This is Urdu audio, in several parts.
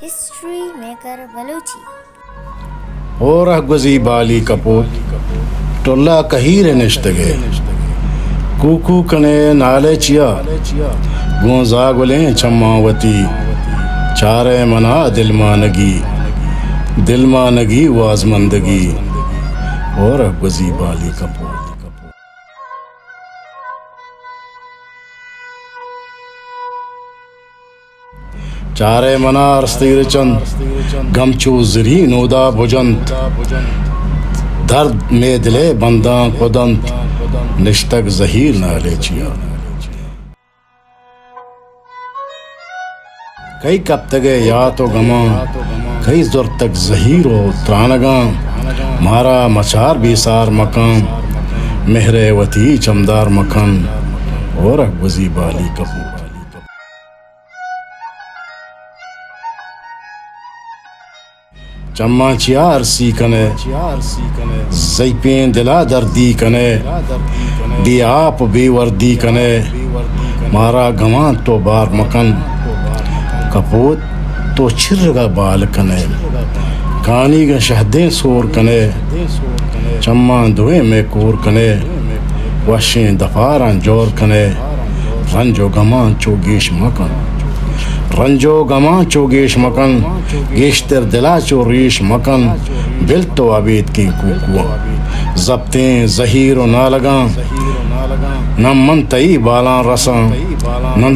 History Maker Baluchi. Ora guzi bali kaput tolla kahire nishtege kuku kane nale chiya gonza gule chammawati chare mana dilmanagi wazmandagi ora guzi bali kaput چارے منار ستیر چند گمچو زرین اودا بجنت درد میں دلے بندان قدنت نشتک زہیر نالے چیا کئی کب تگے یا تو گمان کئی زر تک زہیر و ترانگان مارا مچار بیسار مکان مہرے وتی چمدار مکان اور اگوزی بالی کپو چما چیا عرصی کنے زیپین دلا دردی کنے دی آپ بے وردی کنے مارا گمان تو بار مکن کپوت تو چھرگا بال کنے کانی گا شہدیں سور کنے چما دوے میں کور کنے وشیں دفاران جور کنے رنجو گمان چوگیش مکن رنجو گمان چوگیش مکن گیشتر دلا چو ریش مکن بل تو عبید کی کوکو زبتیں زہیر و نالگاں نہ منتعی بالان رساں نہ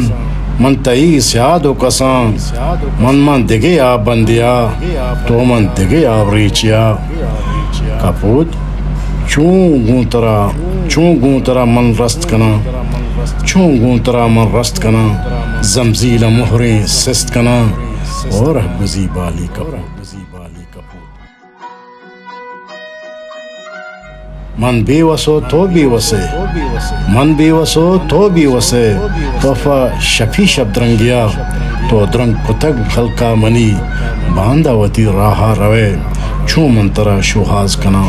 منتعی سیاد و کساں من دگے آب بندیا تو من دگے آب ریچیا کپوت چون گونترا من رست کنا چون گونترا من رست کنا زمزیل مہریں سست کنا اور گزی بالی کپو من بے وسو تو بھی وسے من بے وسو تو بھی وسے توفا شفی شب درنگیا تو درنگ کتگ خلقا منی باندہ وتی راہا روے چون منترا شوہاز کنا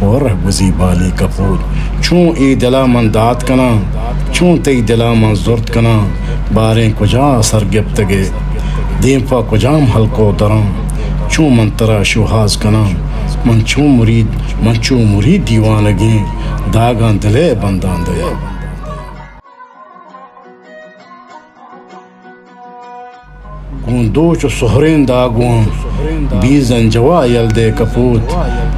اور گزی بالی کپو چون ای دلا من دات کنا چون تی دلا من زرد کنا باریں کجا سرگپ تگے دیمفا کجام حلقو دران چون منترا شوہاز کنا من چون مرید دیوانگیں داگان دلے بندان دیا گوندو چو سہرین داگوان بیزن جوا یلدے کپوت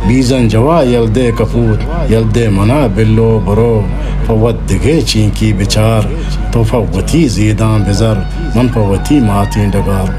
بیزن جوا یلدے کپوت یلدے منا بلو برو فوت دگے چینکی بچار تو فوتی زیدان بزر من فوتی ماتین ڈگار